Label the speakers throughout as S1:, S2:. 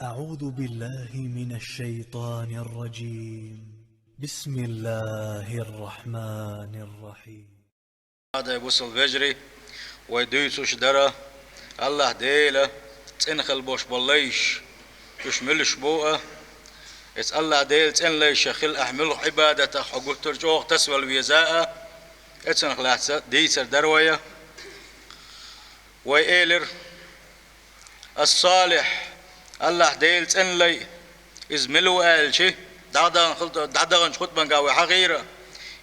S1: أعوذ بالله من الشيطان الرجيم. بسم الله الرحمن الرحيم.
S2: هذا يبصل فجري ويدوسوش درا الله ديله تنخل بوش بالليش تشملش بوءه اس الله ديل تن ليش خل احمل عبادته حقوق ترجوق تسوى الوزاء اتنخ لاتسا ديسر درويه ويالر الصالح الله ديل تن لي ازملو الشي دادان خطبان قاوي حغيره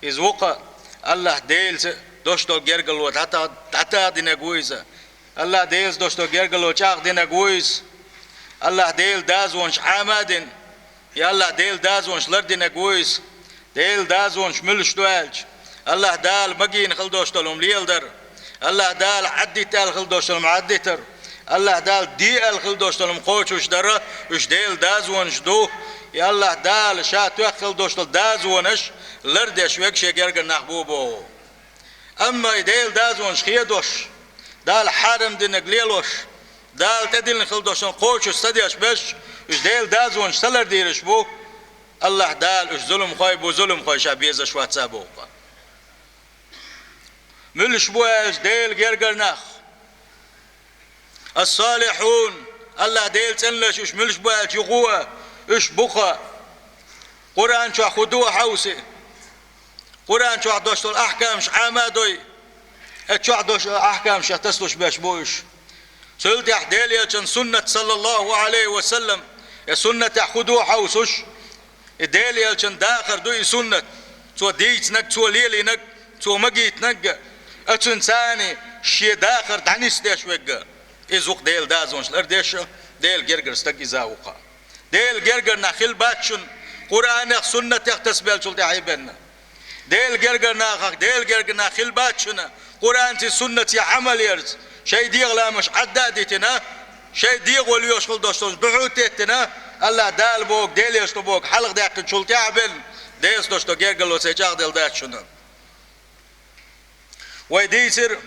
S2: از وقع الله ديل دوشتو جرجلو تاتا دينا جويزا الله ديل دوشتو جرجلو تاخ دينا جويز الله ديل دازونش عامدين يا الله ديل دازونش لردينا جويز ديل دازونش ملش دوالج الله دال مجين خل دوشتلهم ليلدر الله دال عدي تال خل دوشتلهم عديتر الله دال دي ال خل دوشتلهم قوتش درة وش ديل دازونش دو يا الله دال شاتو خل دوشتل دازونش لردش ويكشي جرجل نحبوبو أما ديل دازونش خيدوش دال حارم دي نقليلوش دال تدل نخلدوشن قوش استديش بش وش ديل دازونش سلر ديرش بو الله دال وش ظلم خوي بو ظلم خوي شابيزة شوات سابوقا ملش بوش ديل جرجل نخ الصالحون الله ديل تنلش وش ملش بوش يقوى وش بقى قرآن شو خدوه حوسي قرآن شو عدوش الأحكام شعامادوي شو عدوش أحكام شتسلوش باش بوش سلت يحديليا كان سنة صلى الله عليه وسلم يا سنة يأخذوا حوسوش ديليا كان داخر دوي سنة تو ديت نك تو ليلي نك تو مجيت نك أتون ثاني شي داخر دعنيس ديش وجا إزوق ديل دازونش لرديش ديل جرجر استقي زاوقا ديل جرجر نخيل باتشون قرآن سنة يختسبال شلت عيبنا ديل جرجر ناخ ديل جرجر نخيل باتشنا قرآن تي سنة عمل يرز شيء ديغ لا مش عدادتنا شيء ديغ وليوش خل دوستوش بحوتتنا الله دال بوك ديل يشتو بوك حلق داك شلت عبل ديس دوستو جرجلو سيجاق ديل داتشنا ويديسر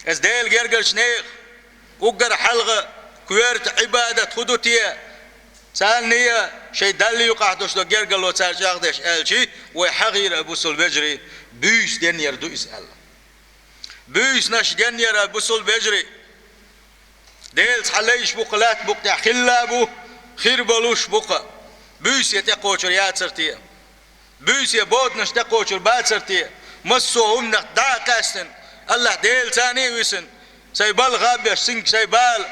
S2: اس ديل جرجل شنيخ وقر حلقة كويرت عبادة خدوتية سالنية شيء دالي يقع دوستو جرجلو سيجاق ديش الشي ويحغير أبو سلبجري بيس دين يردو يسأل بيس ناش دين يرى أبو سلبجري ديل تحليش بقلات بقتع خلابو خير بلوش بقى بيس يتقوشر يات سرتية بيس يبود نش تقوشر بات سرتية مسوهم نقدع كاستن الله ديل تاني ويسن سيبال غابيش سنك سيبال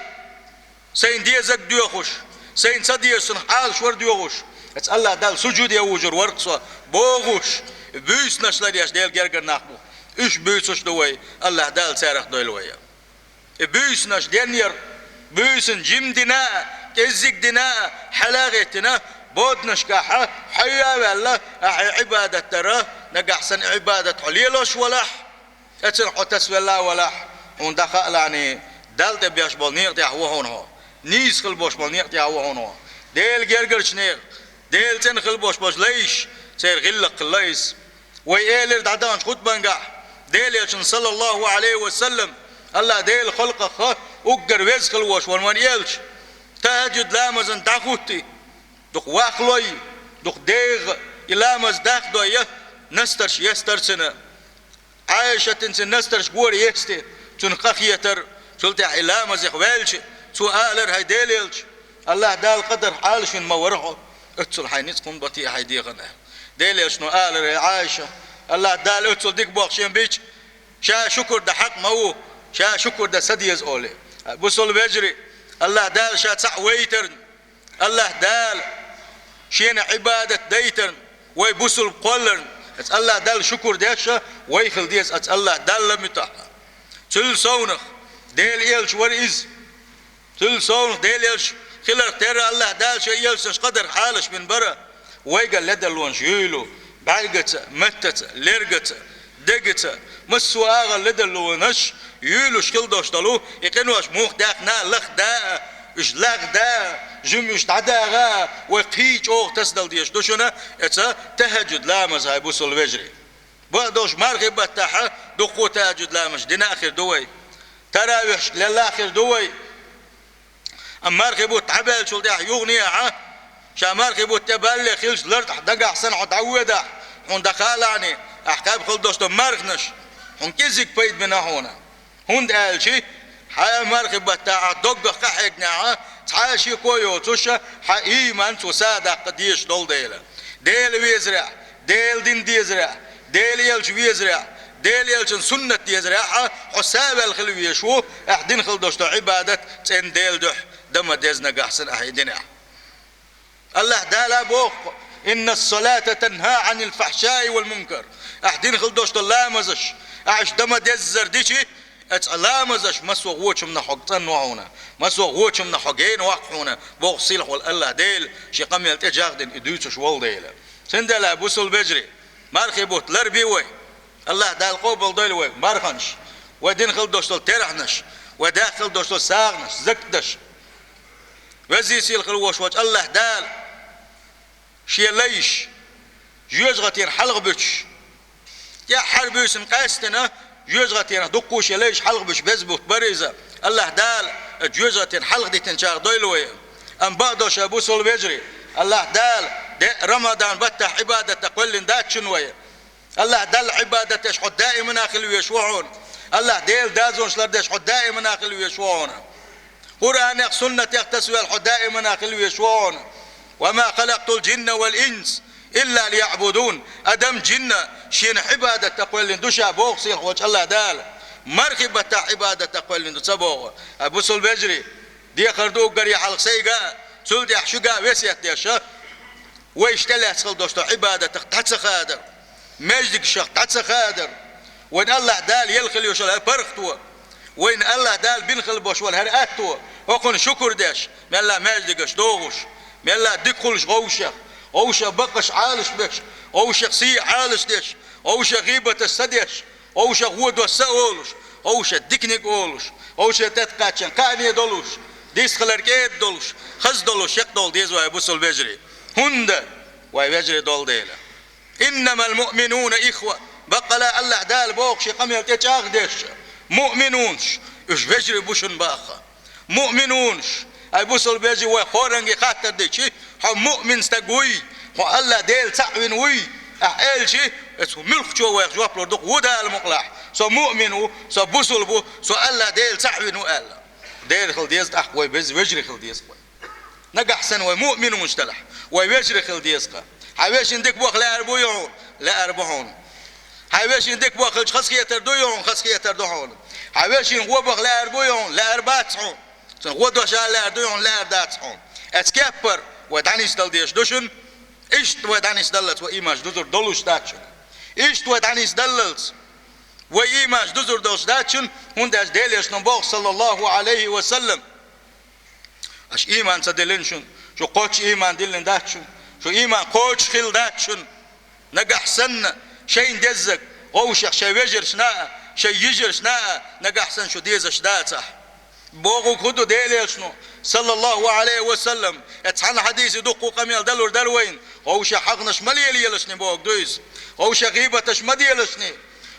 S2: سين ديزك ديوخوش سين صديسن حال شور ديوخوش اتس الله دال سجود يوجر ورقصة بوغوش بيس نشلا ديش ديل جرجر ناخبو ايش بيسوش دوي الله دال سارخ دويل ويا بيس نش دينير بيسن جيم دينا كزيك دينا حلاغتنا بود نشكاحة حيا والله عبادة ترى نقحسن عبادة عليلوش ولح اتن حتس والله ولح وندخل يعني دالت بيش بالنيق تيح وهونها نيس خل بوش بالنيق تيح وهونها ديل جرجر شنيق ديل تن خل بوش ليش سير غلق ليس ويالر دعدانش خد بنقح ديل يشن صلى الله عليه وسلم الله ديل خلقه خ وقر ويز خلوش والمان يلش تهجد لامزن داخوتي دق واخلوي دق ديغ إلامز داخ دوية نسترش يسترسنا عايشة تنسن نسترش قور يستي تنقخ يتر سلتع إلامز يخوالش سؤالر هاي ديل يلش الله دال قدر حالش ما ورحو اتسل حي نسكن بطيء حي ديغنا ديل يشنو آلر عايشة الله دال اتسل ديك بوخشين بيش شا شكر ده حق مو شا شكر ده سديز أولي بوصل بجري الله دال شا تسع ويترن الله دال شين عبادة ديترن ويبوصل قولرن الله دال شكر ديشة ويخل ديس الله دال لمتح تل صونخ ديل يلش ورئيز تل صونخ ديل يلش خلر ترى الله دال شا يلسش قدر حالش من برا ويقال لدى لونش يلو بعقت متت لرقت دقت مسوا آغا لدى لونش يلو شكل دوشتلو يقنوش موخ داقنا لخ دا اش لغ دا جميش تعداغا وقيج اوغ تسدل ديش دوشنا اتا تهجد لامز هاي بوصل وجري بعدوش مرغب تاحا دقو تهجد لامش دين اخر دوي تراويح للاخر دوي أما رخبوا تعبال شو ده يغنيها شامار رخبوا تبالي خلش لرت دقع سن عدعوده هون دخالاني أحكام خل دوستو مرخنش هون كيزك بيد بنا هونا هون قال شي حيا مرخبة تاع دق قحقنا تعاشي كويو توشا إيمان تساعد قديش دول ديل ويزرع ديل دين ديزرع ديل يلش ويزرع ديل يلش سنة يزرع حساب الخلوية شو أحدين خل دوستو عبادة تين ديل دح دم ديزنا قحسن أحيدنا الله دالا بوخ إن الصلاة تنهى عن الفحشاء والمنكر أحدين خل دوستو لامزش أعش دم ديزر ديشي لامزش مسوا غوش من حقتن وعونا مسوا غوش من حقين وقحونا بوخ صيلح والله ديل شي قم يلتجاغدن إدوتش وال ديل سندلا بوصل بجري مارخي بوت لربيوي الله دال قوبل ديلوي مارخنش ودين خل دوستو ترحنش وداخل دوستو ساغنش زكدش وزي سيل خلوش وش الله دال شي ليش جوزغتين حلق بتش يا حربيس مقاستنا جوزغتين دقوش ليش حلق بتش بزبوت بريزة الله دال جوزغتين حلق دي تنشاغ دويلوي ام بعدوش ابو سول بيجري الله دال رمضان بتح عبادة تقول دات شنوية الله دال عبادة يشحد دائما اخل ويشوعون الله ديل دازون شلر يشحد دائما اخل ويشوعون قرآن سنة يقتسوي الحد دائما اخل ويشوعون وما خلقت الجن والإنس إلا ليعبدون أدم جنة شين عبادة تقول دشا بوغ سيخ وجه الله دال مرخبة عبادة تقول دشا بوغ أبو سول بجري دي خردو قري حلق سيقا سول دي حشقا ويسيت ديشا ويشتلي أسخل دوشتو عبادة تتسخادر مجدك الشيخ تتسخادر وإن الله دال يلخل يوشل برختو وإن الله دال بنخل بوش والهرأتو وقن شكر ديش من الله مجدكش دوغش من الله دخلش غوشة غوشة بقش عالش بش غوشة سي عالش ديش غوشة غيبة السديش غوشة غود والسأولش غوشة ديكنيك أولش غوشة تتقاتشن قاني دولش ديس خلركيت دولش خز دولش يقدول ديز ويبوصل بجري هند ويبجري دول ديلا إنما المؤمنون إخوة بقلا الله دال بوقش قميل تيتشاغ ديش مؤمنونش إش بجري بوشن باخا مؤمنونش أي بوصل بيجي وخورنجي خاطر ديشي هم مؤمن استقوي هو الله ديل تعوين وي أحيل شي اسمه ملك جو ويخجوا بلوردق ودا المقلع سو مؤمن سو بوصل بو سو الله ديل تعوين وقال ديل خل ديز أحوي بيز ويجري خل ديز نجح سن ومؤمن مجتلح ويجري خل ديز حيوش عندك بوخ لا أربعون لا أربعون حيوش عندك بوخ خسكية تردويون خسكية تردوون حيوش هو بوخ لا أربعون لا أربعون غدو شال لا أردويون لا أرداتهم أتكبر ودعني ستل ديش دوشن إشت ودعني ستلت وإيماش دوزر دولوش داتشن إشت ودعني ستلت وإيماش دوزر دولوش داتشن هنداش ديليش نبوغ صلى الله عليه وسلم أش إيمان سدلنشن شو قوش إيمان دلن داتشن شو إيمان قوش خل داتشن نجح سنة شين دزك غوشك شي وجر شناء شي يجر شناء نجح سن شو ديزش داتح بوغو كدو ديليشنو صلى الله عليه وسلم اتحن حديث دقو قميل دلور دلوين غوشا حقنش مليلي يلشني بوغ دويز غوشا غيبتش مديلشني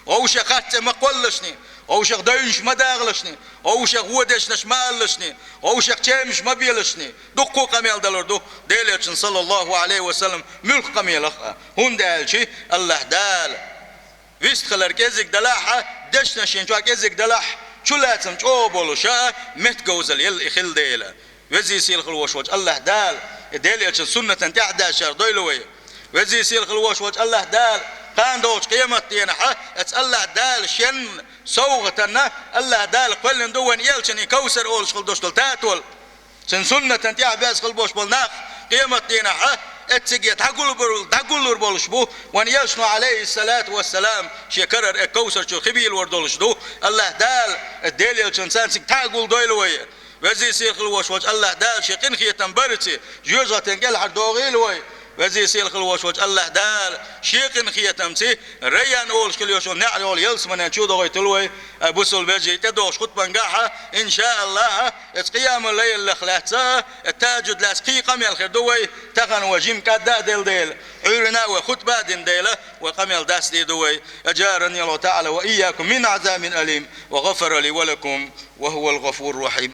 S2: غوشا خات مقولشني غوشا داينش مداغلشني غوشا غودشنش مالشني غوشا تشيمش مبيلشني دقو قميل دلور دو ديليشن صلى الله عليه وسلم ملك قميل هون دالشي الله دال ويست خلر كيزك دلاحة دشنا شينجوا كيزك دلاح شو لازم تقول شا متجوزل يل إخل ديلا وزي سيل خلوش وجه الله دال ديل يشن سنة تعدى شر دويلوي وزي سيل خلوش وجه الله دال كان دوش قيمة تينها الله دال شن سوغتنا الله دال قلن دوان يلشن يكوسر أول شغل دوش تلتاتول شن سنة تعدى خل بوش بالناخ قيمة تينها اتسجي تقول بولش بو وان يشنو عليه الصلاة والسلام شكرر الكوثر شو خبيل وردولش دو الله دال الديل يلشنسان سك تقول دويلوي وزي سيخ الوش وش الله دال شقين خيتن برتي جوزة تنقل حد دوغيلوي وزي سيخ الوش وش الله دال شقين خيتن سي ريان اولش كل يوشون نعلي اول يلس من شو دوغي تلوي بوصل بيجي تدوش خط بنقاحة ان شاء الله قيام الليل الاخلاص التاجد لاسقي قم الخير دوي تغن وجيم كدا ديل عيرنا وخطبه ديله وقم داس دي دوي اجارني الله تعالى واياكم من عذاب اليم وغفر لي ولكم وهو الغفور الرحيم.